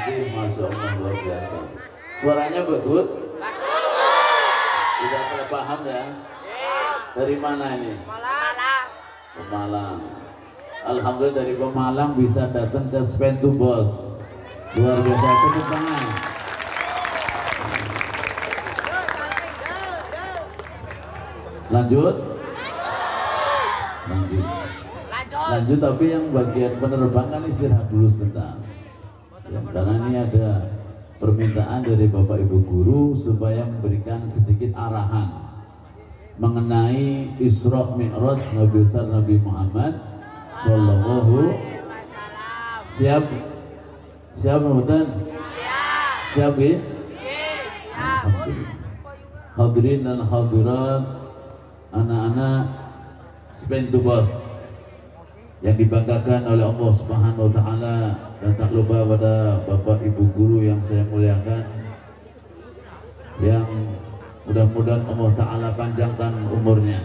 kasih, Masya Allah luar biasa. Suaranya bagus? Sudah pada paham ya? Dari mana ini? Pemalang. Alhamdulillah dari Pemalang bisa datang ke Spentu Bos. Luar biasa, tepuk tangan. Lanjut? Lanjut, tapi yang bagian penerbangan istirahat dulu sebentar. Ya, karena ini ada permintaan dari Bapak Ibu Guru supaya memberikan sedikit arahan mengenai Isra Mi'raj Nabi besar Nabi Muhammad Sallallahu. Siap? Siap Muhammad? Siap ya? Hadirin dan hadirat, anak-anak Spentu Bos yang dibanggakan oleh Allah Subhanahu wa taala, dan tak lupa pada Bapak Ibu Guru yang saya muliakan, yang mudah-mudahan Allah taala panjangkan umurnya.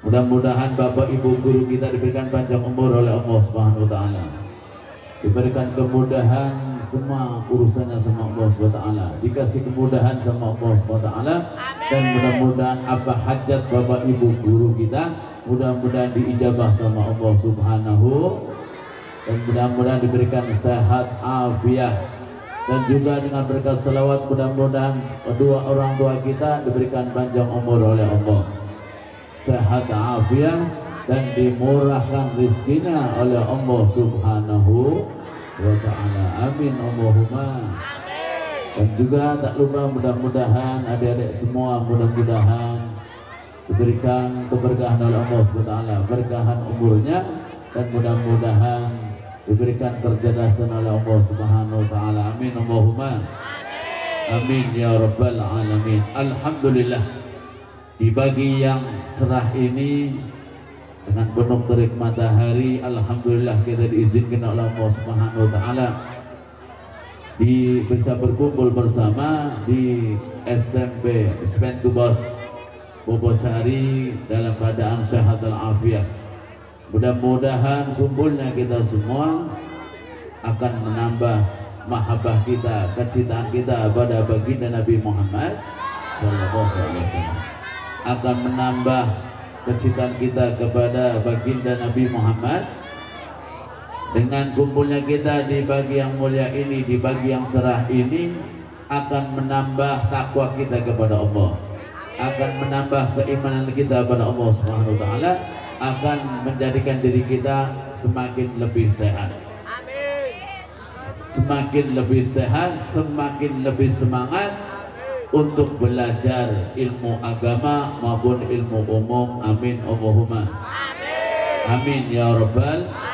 Mudah-mudahan Bapak Ibu Guru kita diberikan panjang umur oleh Allah Subhanahu wa taala. Diberikan kemudahan semua urusannya sama Allah Subhanahu wa taala. Dikasih kemudahan sama Allah Subhanahu wa taala, dan mudah-mudahan apa hajat Bapak Ibu Guru kita mudah-mudahan diijabah sama Allah Subhanahu, dan mudah-mudahan diberikan sehat afiat, dan juga dengan berkat selawat mudah-mudahan kedua orang tua kita diberikan panjang umur oleh Allah, sehat afiat, dan dimurahkan rizkinya oleh Allah Subhanahu wa ta'ala. Amin Allahumma. Dan juga tak lupa mudah-mudahan adik-adik semua mudah-mudahan diberikan keberkahan oleh Allah SWT, berkahan umurnya, dan mudah-mudahan diberikan kecerdasan oleh Allah Subhanahu wa taala. Amin Allahumma. Amin ya rabbal alamin. Alhamdulillah, di pagi yang cerah ini dengan penuh terik matahari, alhamdulillah kita diizinkan oleh Allah Subhanahu wa taala bisa berkumpul bersama di SMP Spentu Bos Bobocari dalam keadaan sehat walafiat. Mudah-mudahan kumpulnya kita semua akan menambah mahabbah kita, kecintaan kita pada baginda Nabi Muhammad Sallallahu Alaihi Wasallam, akan menambah kecintaan kita kepada baginda Nabi Muhammad. Dengan kumpulnya kita di pagi yang mulia ini, di pagi yang cerah ini, akan menambah takwa kita kepada Allah, akan menambah keimanan kita pada Allah Subhanahu wa taala, akan menjadikan diri kita semakin lebih sehat. Amin. Semakin lebih sehat, semakin lebih semangat untuk belajar ilmu agama maupun ilmu umum. Amin Allahumma. Amin. Amin ya rabbal alamin.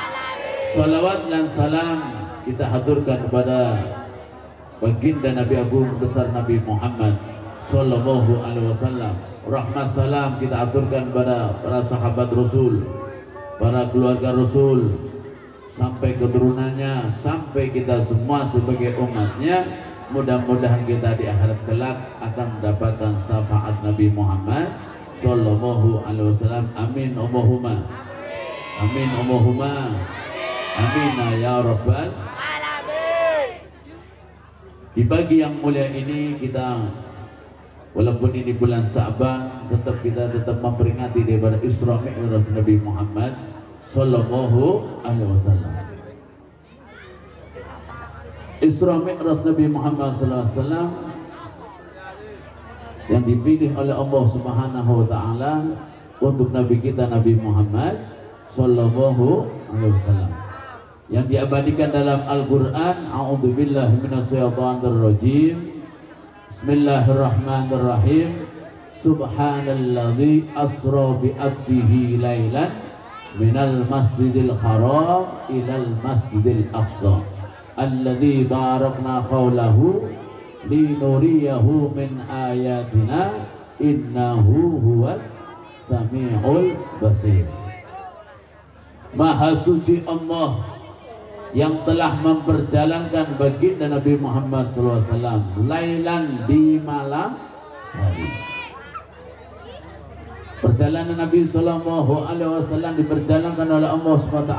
Salawat dan salam kita haturkan kepada baginda Nabi Agung besar Nabi Muhammad Sallallahu Alaihi Wasallam. Rahmat salam kita aturkan pada para sahabat Rasul, para keluarga Rasul, sampai keturunannya, sampai kita semua sebagai umatnya. Mudah-mudahan kita di akhirat kelak akan mendapatkan syafaat Nabi Muhammad Sallallahu Alaihi Wasallam. Amin Allahumma. Amin Allahumma. Amin ya rabbal alamin. Di pagi yang mulia ini kita, walaupun ini bulan Sa'ban, kita tetap memperingati daripada Isra Mi'raj Nabi Muhammad Sallallahu Alaihi Wasallam. Isra Mi'raj Nabi Muhammad Sallallahu Alaihi Wasallam yang dipilih oleh Allah Subhanahu wa taala untuk Nabi kita Nabi Muhammad Sallallahu Alaihi Wasallam, yang diabadikan dalam Al-Quran. A'udzubillahi minasyaitonirrajim. Bismillahirrahmanirrahim. Subhanalladzi asra bi abdihi lailan minal masjidil haram ilal masjidil aqsa alladzi barakna hawlahu linuriyahu min ayatina innahu huwas sami'ul basir. Maha suci Allah yang telah memperjalankan baginda Nabi Muhammad SAW lailan, di malam hari. Perjalanan Nabi Sallallahu Alaihi Wasallam diperjalankan oleh Allah SWT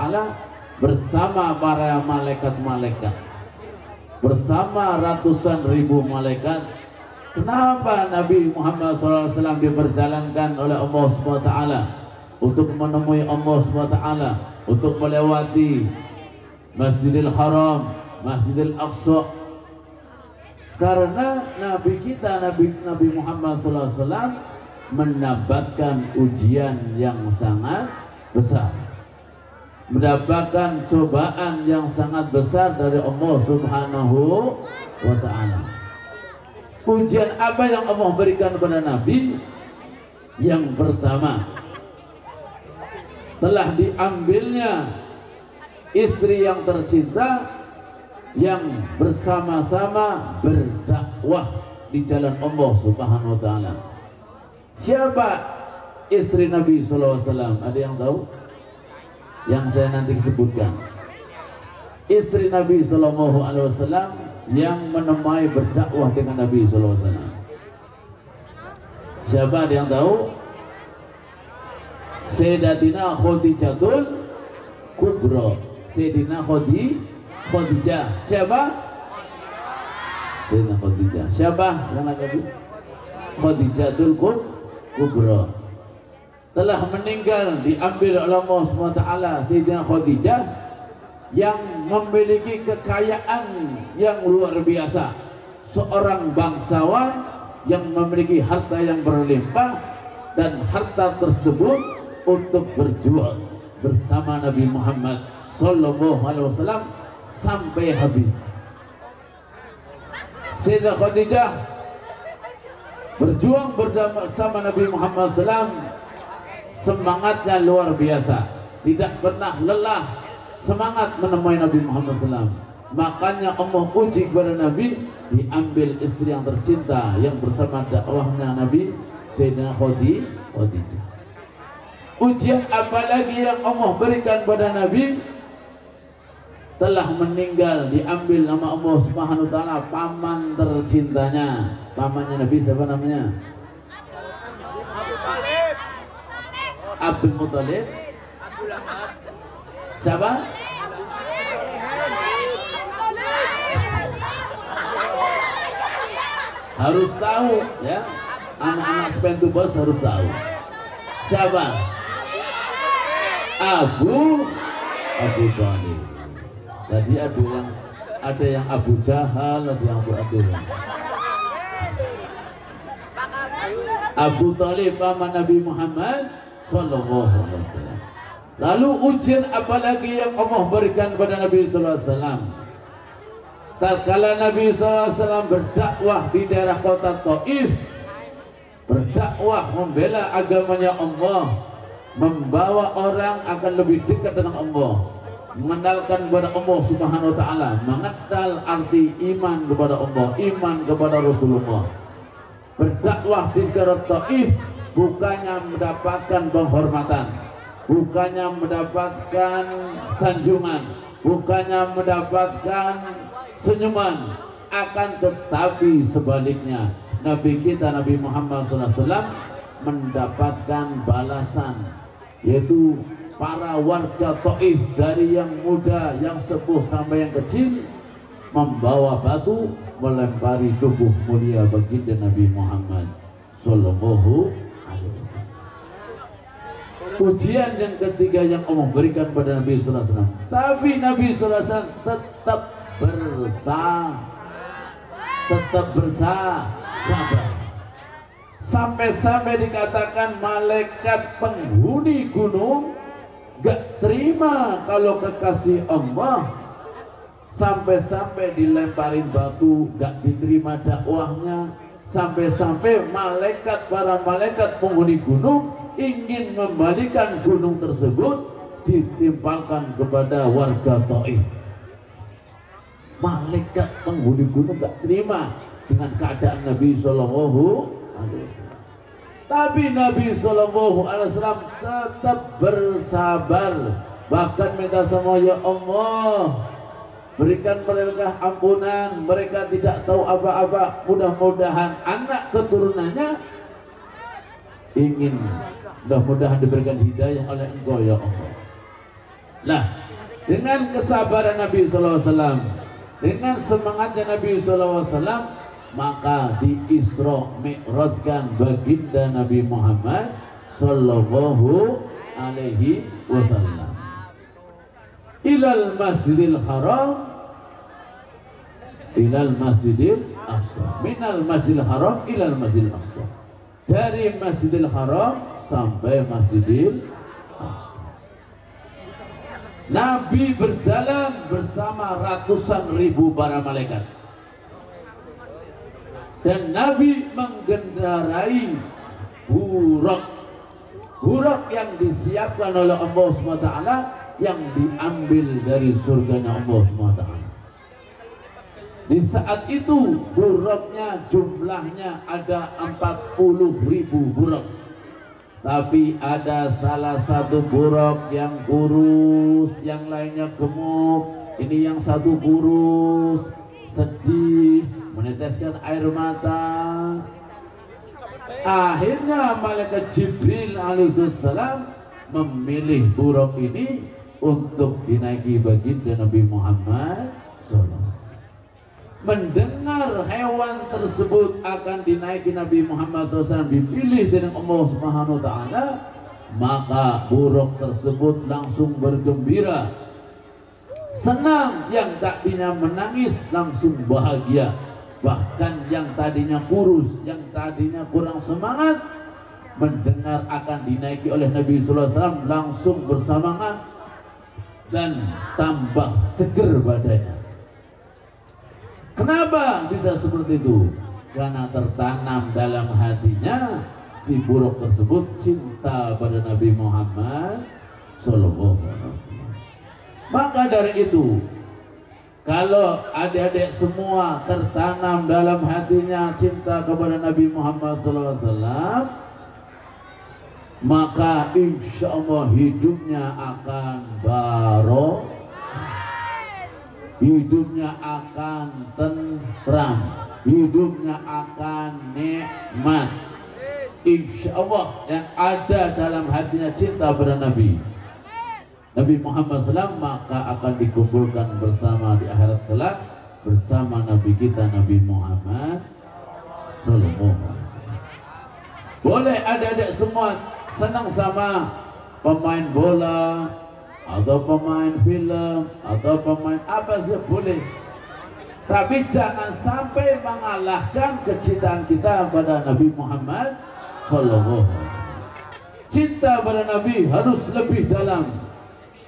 bersama para malaikat-malaikat. bersama ratusan ribu malaikat. Kenapa Nabi Muhammad SAW diperjalankan oleh Allah SWT untuk menemui Allah SWT, untuk melewati Masjidil Haram, Masjidil Aqsa? Karena Nabi kita, Nabi Muhammad SAW mendapatkan ujian yang sangat besar, mendapatkan cobaan yang sangat besar dari Allah Subhanahu wa Ta'ala. Ujian apa yang Allah berikan kepada Nabi? Yang pertama, telah diambilnya istri yang tercinta yang bersama-sama berdakwah di jalan Allah Subhanahu wa Ta'ala. Siapa istri Nabi SAW? Ada yang tahu? Yang saya nanti sebutkan. Istri Nabi SAW yang menemani berdakwah dengan Nabi SAW. Siapa, ada yang tahu? Sayyidatina Khadijatul Kubra. Sayyidina Khadijah. Siapa? Sayyidina Khadijah. Siapa yang lagi? Khadijatul Kubra. Telah meninggal, diambil oleh Allah SWT Sayyidina Khadijah yang memiliki kekayaan yang luar biasa, seorang bangsawan yang memiliki harta yang berlimpah, dan harta tersebut untuk berjuang bersama Nabi Muhammad SAW sampai habis. Sayyidah Khadijah berjuang bersama Nabi Muhammad SAW, semangatnya luar biasa, tidak pernah lelah semangat menemui Nabi Muhammad SAW. Makanya Allah uji kepada Nabi, diambil istri yang tercinta yang bersama dakwahnya Nabi, Sayyidina Khadijah. Ujian apalagi yang Allah berikan pada Nabi? Telah meninggal, diambil nama Allah Subhanahu wa Ta'ala paman tercintanya. Pamannya Nabi siapa namanya? Abdul Muthalib. Siapa? Harus tahu ya, anak-anak Spentubos harus tahu. Siapa? Abu Thalib. Jadi ada yang Abu Jahal, ada yang Abu Adil. Abu Thalib paman Nabi Muhammad Sallallahu Alaihi Wasallam. Lalu ujian apalagi yang Allah berikan kepada Nabi Sallallahu Alaihi Wasallam? Tatkala Nabi Sallallahu Alaihi Wasallam berdakwah di daerah kota Taif, berdakwah membela agamanya Allah, membawa orang akan lebih dekat dengan Allah, mengenalkan kepada Allah Subhanahu wa Ta'ala, mengenal arti iman kepada Allah, iman kepada Rasulullah. Berdakwah di daerah Taif bukannya mendapatkan penghormatan, bukannya mendapatkan sanjungan, bukannya mendapatkan senyuman, akan tetapi sebaliknya Nabi kita Nabi Muhammad SAW mendapatkan balasan, yaitu para warga Taif dari yang muda, yang sepuh sampai yang kecil membawa batu melempari tubuh mulia baginda Nabi Muhammad Sallallahu Alaihi Wasallam. Ujian yang ketiga yang Allah berikan pada Nabi Sallallahu Alaihi Wasallam, tapi Nabi Sallallahu Alaihi Wasallam tetap bersabar, sampai-sampai dikatakan malaikat penghuni gunung gak terima kalau kekasih Allah, sampai-sampai dilemparin batu, gak diterima dakwahnya, sampai-sampai para malaikat penghuni gunung ingin membalikan gunung tersebut ditimpalkan kepada warga Taif. Malaikat penghuni gunung gak terima dengan keadaan Nabi Sallallahu Alaihi Wasallam. Tapi Nabi Sallallahu Alaihi Wasallam tetap bersabar, bahkan minta sama ya Allah, berikan mereka ampunan, mereka tidak tahu apa-apa, mudah-mudahan anak keturunannya ingin mudah-mudahan diberikan hidayah oleh Engkau ya Allah. Nah, dengan kesabaran Nabi Sallallahu Alaihi Wasallam, Dengan semangatnya Nabi SAW, maka di Isra Mi'rajkan baginda Nabi Muhammad Sallallahu Alaihi Wasallam ilal Masjidil Haram, ilal Masjidil Aqsa, minal Masjidil Haram ilal Masjidil Aqsa, dari Masjidil Haram sampai Masjidil Aqsa. Nabi berjalan bersama ratusan ribu para malaikat, dan Nabi menggendarai buruk yang disiapkan oleh Allah SWT, yang diambil dari surganya Allah SWT. Di saat itu buruknya jumlahnya ada 40.000 buruk, tapi ada salah satu buruk yang kurus, yang lainnya gemuk. Ini yang satu kurus, sedih, meneteskan air mata. Akhirnya malaikat Jibril alaihissalam memilih buruk ini untuk dinaiki baginda Nabi Muhammad SAW. Mendengar hewan tersebut akan dinaiki Nabi Muhammad SAW, dipilih dengan Allah Subhanahu wa Ta'ala, maka buruk tersebut langsung bergembira, senang. Yang tadinya menangis langsung bahagia. Bahkan yang tadinya kurus, yang tadinya kurang semangat, mendengar akan dinaiki oleh Nabi SAW langsung bersemangat dan tambah seger badannya. Kenapa bisa seperti itu? Karena tertanam dalam hatinya si buruk tersebut cinta pada Nabi Muhammad Sallallahu Alaihi Wasallam. Maka dari itu, kalau adik-adik semua tertanam dalam hatinya cinta kepada Nabi Muhammad Sallallahu Alaihi Wasallam, maka insya Allah hidupnya akan barokah, hidupnya akan tentram, hidupnya akan nikmat. Insya Allah yang ada dalam hatinya cinta pada Nabi Muhammad SAW, maka akan dikumpulkan bersama di akhirat kelak bersama Nabi kita Nabi Muhammad SAW. Boleh adik-adik semua senang sama pemain bola atau pemain film atau pemain apa saja boleh, tapi jangan sampai mengalahkan kecintaan kita pada Nabi Muhammad Sallallahu Alaihi Wasallam. Cinta pada Nabi harus lebih dalam,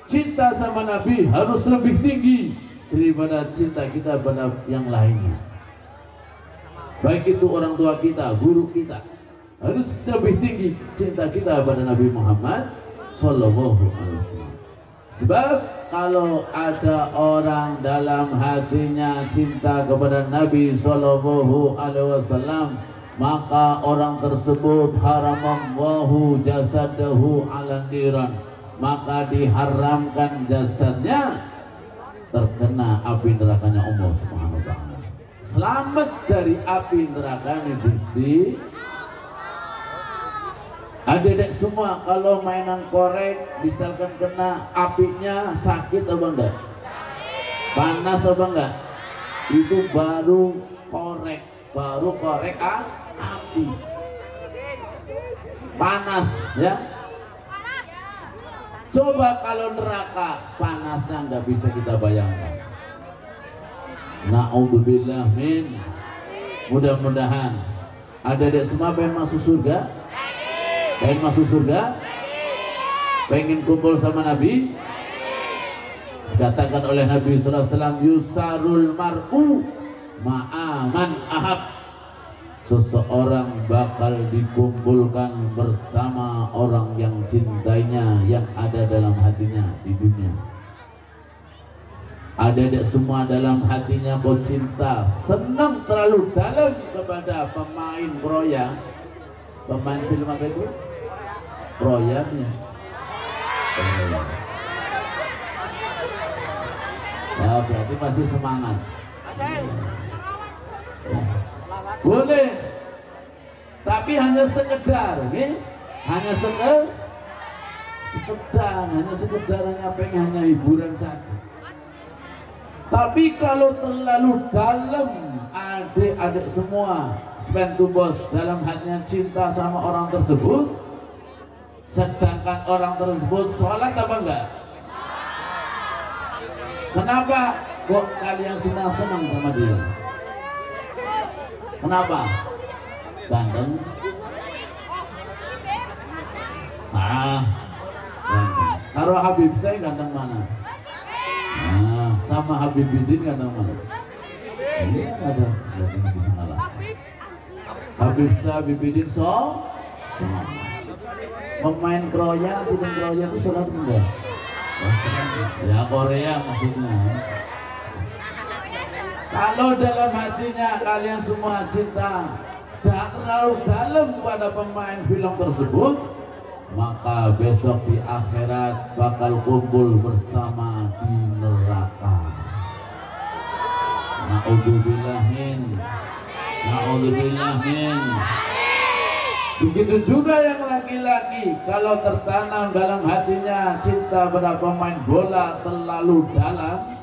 cinta sama Nabi harus lebih tinggi daripada cinta kita pada yang lainnya. Baik itu orang tua kita, guru kita, harus lebih tinggi cinta kita pada Nabi Muhammad Sallallahu Alaihi Wasallam. Sebab kalau ada orang dalam hatinya cinta kepada Nabi Sallallahu Alaihi Wasallam, maka orang tersebut haramallahu jasadahu ala niran, maka diharamkan jasadnya terkena api nerakanya Allah Subhanahu wa Ta'ala. Selamat dari api neraka nih Gusti. Adik-adik semua, kalau mainan korek misalkan kena apinya sakit apa enggak? Panas apa enggak? Itu baru korek api. Panas ya. Coba kalau neraka panasnya nggak bisa kita bayangkan. Na'udzubillah min. Mudah-mudahan adik-adik semua pengen masuk surga. Pengen masuk surga? Pengen kumpul sama Nabi? Dikatakan oleh Nabi SAW, yusarul mar'u ma'aman ahab. Seseorang bakal dikumpulkan bersama orang yang cintainya, yang ada dalam hatinya di dunia. Adik-adik semua dalam hatinya kau cinta, senang terlalu dalam kepada pemain proyek, pemain film apa itu? Proyeknya. Ya berarti masih semangat. Boleh, tapi hanya sekedar, hanya sekedar hanya pengen hanya hiburan saja. Tapi kalau terlalu dalam, adik-adik semua spend to boss dalam hatinya cinta sama orang tersebut, sedangkan orang tersebut sholat apa enggak? Kenapa kok kalian semua senang sama dia? Kenapa? Ganteng? Ganteng. Kalau Habib saya ganteng mana? Sama Habib Bidin ganteng mana? Ini ada bisa ngalah. Habib saya, Habib Bidin pemain kroya, bukan kroya itu sholat enggak? Ya Korea maksudnya. Kalau dalam hatinya kalian semua cinta tidak terlalu dalam pada pemain film tersebut, maka besok di akhirat bakal kumpul bersama di neraka. Na'udzubillahin. Begitu juga yang laki-laki, kalau tertanam dalam hatinya cinta pada pemain bola terlalu dalam,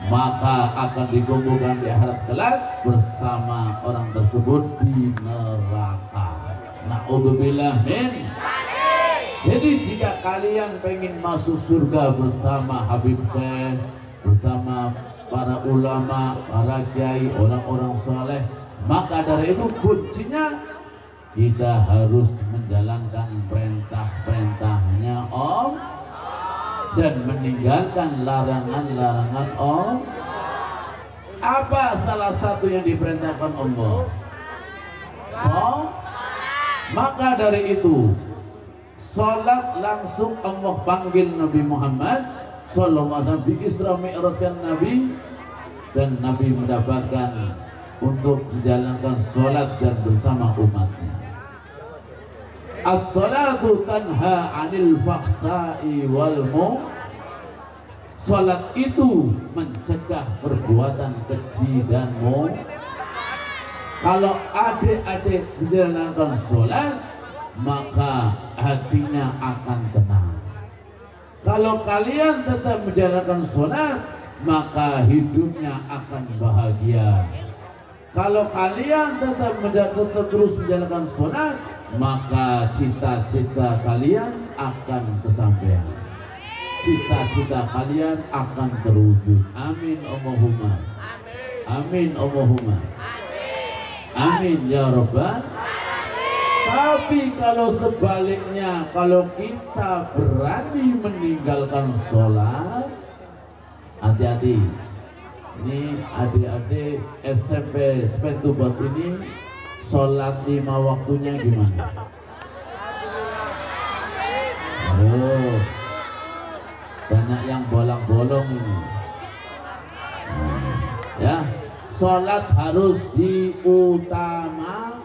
maka akan dikumpulkan di akhirat kelak bersama orang tersebut di neraka. Na'udzubillah min. Jadi jika kalian pengen masuk surga bersama Habib Syekh, bersama para ulama, para kiai, orang-orang saleh, maka dari itu kuncinya kita harus menjalankan perintah-perintahnya Om dan meninggalkan larangan-larangan Om. Apa salah satu yang diperintahkan Allah? Maka dari itu sholat langsung Allah panggil Nabi Muhammad sallallahu alaihi wasallam di Isra Mi'rajkan Nabi, dan Nabi mendapatkan untuk menjalankan sholat dan bersama umatnya. As-salatu tanha 'anil fahsai wal munkar. Salat itu mencegah perbuatan keji dan munkar. Kalau adik-adik menjalankan salat, maka hatinya akan tenang. Kalau kalian tetap menjalankan salat, maka hidupnya akan bahagia. Kalau kalian tetap terus menjalankan salat, maka cita-cita kalian akan kesampaian. Cita-cita kalian akan terwujud. Amin Allahumma. Amin Allahumma. Amin ya Rabbal. Tapi kalau sebaliknya, kalau kita berani meninggalkan sholat, hati-hati. Ini adik-adik SMP spend to boss ini sholat 5 waktunya gimana? Oh, banyak yang bolong-bolong ini. Ya, sholat harus diutamakan.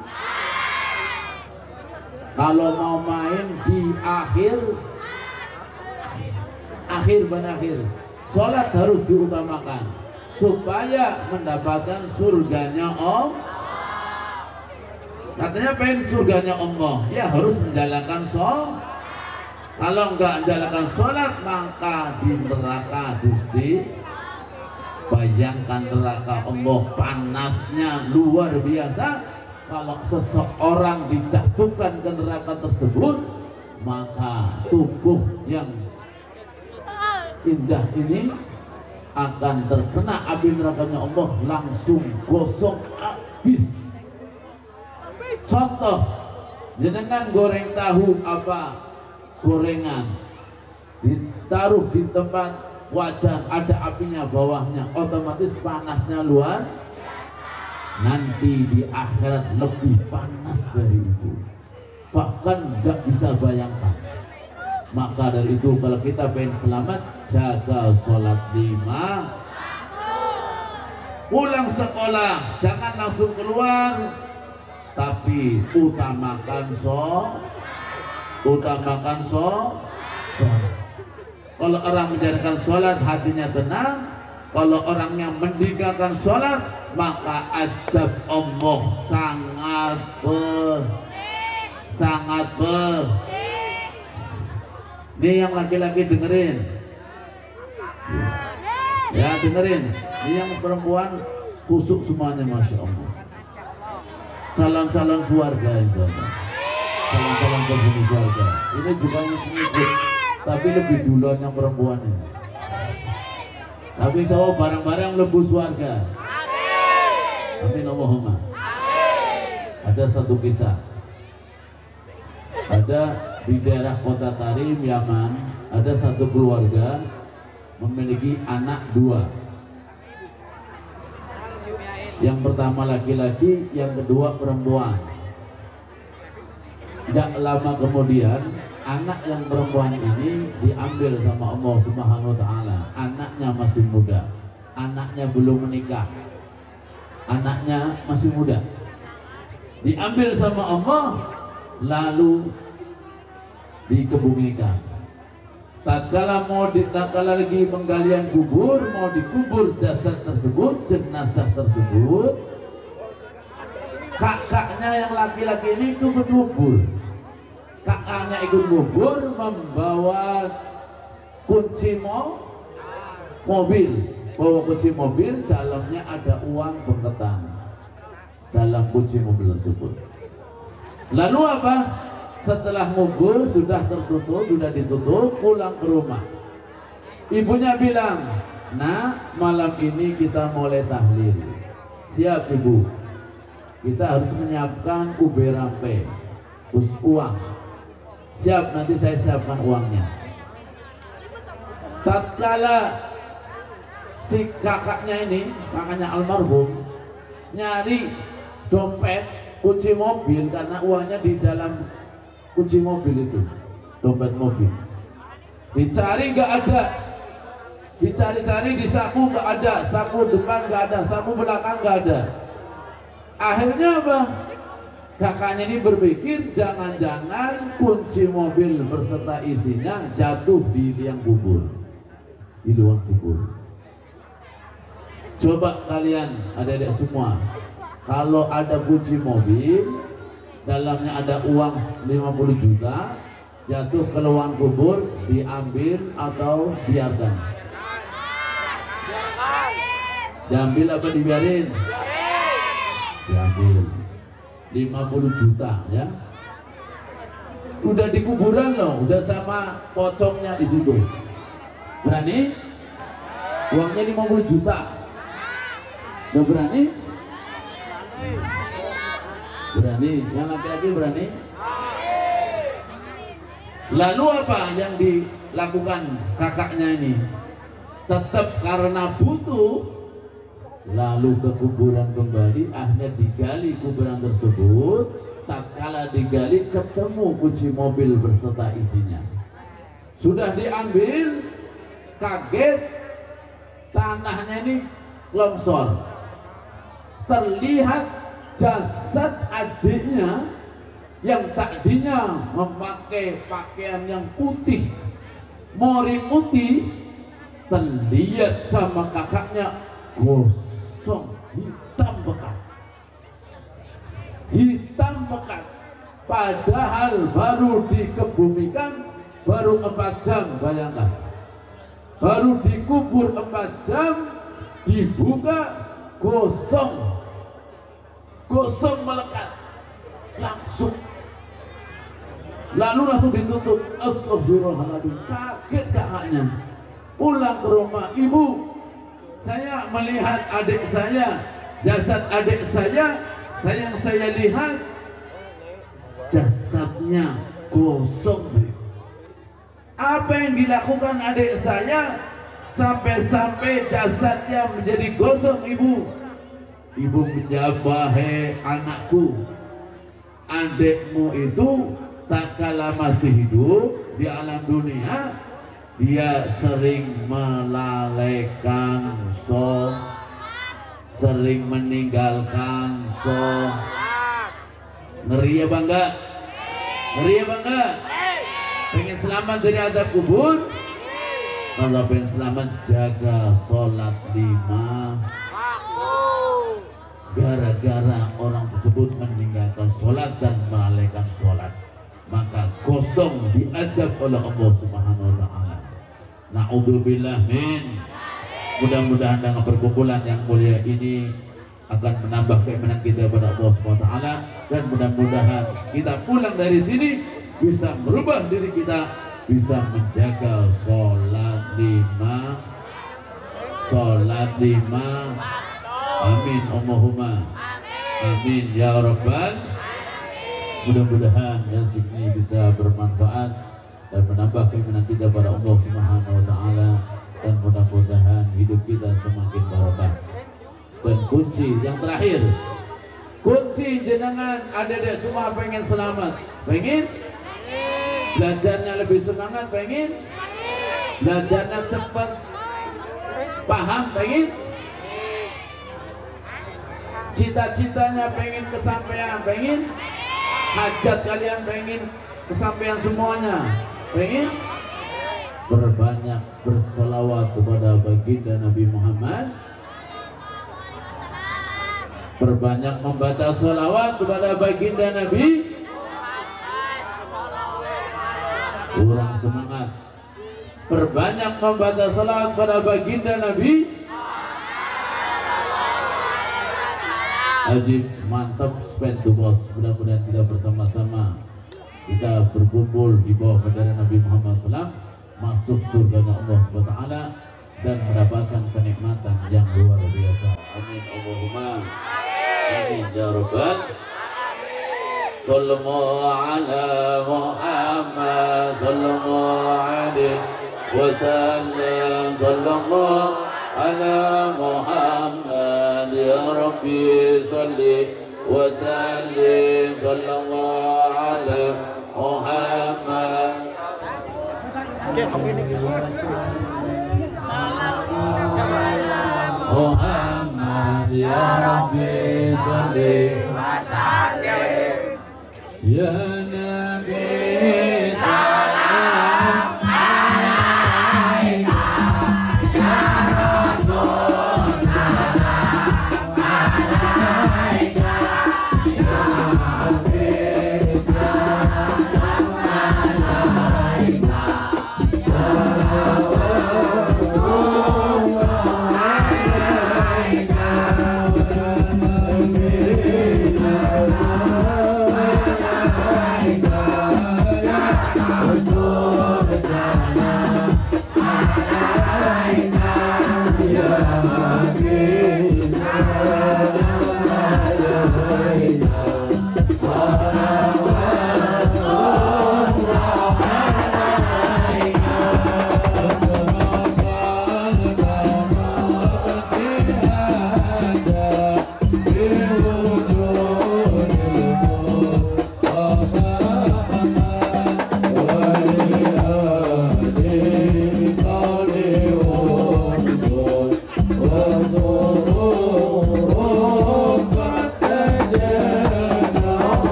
Kalau mau main di akhir sholat harus diutamakan supaya mendapatkan surganya Om. Katanya pengen surganya Allah, ya harus menjalankan sholat. Kalau enggak menjalankan sholat, maka di neraka Gusti. Bayangkan neraka Allah panasnya luar biasa. Kalau seseorang dijatuhkan ke neraka tersebut, maka tubuh yang indah ini akan terkena api nerakanya Allah, langsung gosong habis. Contoh, jenengan goreng tahu apa gorengan, ditaruh di tempat wajan ada apinya bawahnya, otomatis panasnya luar. Nanti di akhirat lebih panas dari itu, bahkan nggak bisa bayangkan. Maka dari itu kalau kita pengen selamat, jaga sholat 5, pulang sekolah jangan langsung keluar, tapi utamakan sholat. Kalau orang menjalankan sholat hatinya tenang. Kalau orang yang meninggalkan sholat, maka adab Allah sangat Ini yang laki-laki dengerin. Ya dengerin, ini yang perempuan kusuk semuanya, masya Allah. Calon-calon keluarga insya Allah. Calon-calon penghuni keluarga. Ini juga pengikut, tapi lebih duluan yang perempuan ini. Tapi insya Allah barang-barang lebus warga. Amin Allahumma. Ada satu kisah. Ada di daerah kota Tarim, Yaman, ada satu keluarga memiliki anak dua. Yang pertama laki-laki, yang kedua perempuan. Tidak lama kemudian anak yang perempuan ini diambil sama Allah Subhanahu wa Ta'ala. Anaknya masih muda, anaknya belum menikah, anaknya masih muda, diambil sama Allah lalu dikebumikan. Tatkala lagi penggalian kubur, mau dikubur jasad tersebut, jenazah tersebut, kakaknya yang laki-laki ini ikut kubur. Kakaknya ikut kubur membawa kunci mobil, bawa kunci mobil, dalamnya ada uang berketan dalam kunci mobil tersebut. Lalu apa? Setelah ngubur sudah tertutup, sudah ditutup, pulang ke rumah. Ibunya bilang, "Nah, malam ini kita mulai tahlil." Siap ibu, kita harus menyiapkan kuberape, uang. Siap, nanti saya siapkan uangnya. Tatkala si kakaknya ini, kakaknya almarhum, nyari dompet, kunci mobil, karena uangnya di dalam kunci mobil itu, dompet mobil. Dicari nggak ada, dicari-cari di saku nggak ada, saku depan nggak ada, saku belakang nggak ada. Akhirnya apa? Kakaknya ini berpikir jangan-jangan kunci mobil berserta isinya jatuh di liang kubur, di luar kubur. Coba kalian adik-adik semua, kalau ada kunci mobil dalamnya ada uang 50 juta jatuh ke lubang kubur, diambil atau biarkan? Diambil apa dibiarin? Diambil. 50 juta ya, udah di kuburan loh, udah sama pocongnya di situ. Berani? Uangnya 50 juta. Udah berani? Berani, yang laki-laki berani. Lalu apa yang dilakukan kakaknya ini? Tetap karena butuh, lalu ke kuburan kembali. Akhirnya digali kuburan tersebut. Tatkala digali ketemu kunci mobil berserta isinya. Sudah diambil, kaget, tanahnya ini longsor. Terlihat jasad adiknya yang tadinya memakai pakaian yang putih, mori putih, terlihat sama kakaknya gosong, hitam pekat. Hitam pekat. Padahal baru dikebumikan baru 4 jam, bayangkan. Baru dikubur 4 jam, dibuka gosong. Gosong melekat langsung, lalu langsung ditutup. Astagfirullahaladzim, kaget kakaknya. Pulang ke rumah, ibu, saya melihat adik saya, jasad adik saya, yang saya lihat jasadnya gosong. Apa yang dilakukan adik saya sampai jasadnya menjadi gosong, ibu? Ibu menjawab, "Wahai anakku, adikmu itu tak kala masih hidup di alam dunia, dia sering melalaikan sholat, sering meninggalkan sholat." Ngeri ya bangga? Ngeri ya bangga? Pengen selamat dari adab kubur? Kalau pengen selamat, jaga sholat 5. Gara-gara orang tersebut meninggalkan sholat dan melalaikan sholat, maka kosong diadab oleh Allah Subhanahu wa Ta'ala. Na'udzubillah min Mudah-mudahan dengan perkumpulan yang mulia ini akan menambah keimanan kita kepada Allah SWT, dan mudah-mudahan kita pulang dari sini bisa merubah diri kita, bisa menjaga sholat lima. Amin Allahumma amin ya rabbal. Mudah-mudahan yang segini bisa bermanfaat dan menambah keimanan kita kepada Allah Subhanahu wa taala, dan mudah-mudahan hidup kita semakin barokah. Dan kunci yang terakhir, kunci jenengan adik-adik semua pengen selamat, pengen belajarnya lebih semangat, pengen belajarnya cepat paham, pengen cita-citanya pengen kesampaian, pengen hajat kalian pengen kesampaian semuanya, pengen berbanyak bersolawat kepada baginda Nabi Muhammad, berbanyak membaca sholawat kepada baginda Nabi. Kurang semangat. Berbanyak membaca sholawat kepada baginda Nabi. Ajib, mantap, spend to boss. Mudah-mudahan kita bersama-sama kita berkumpul di bawah bendera Nabi Muhammad SAW, masuk surga Allah SWT, dan mendapatkan kenikmatan yang luar biasa. Amin Allahumma amin ya rabbal. Sallallahu ala Muhammad sallallahu alaihi wasallam, sallallahu ala Muhammad ya Rabbi salli wa sallim, sallallahu ala Muhammad. Muhammad ya Rabbi salli wa sallim, ya Nabi salam alaika, ya Rasul salam alaika, ya Nabi salam alaika, ya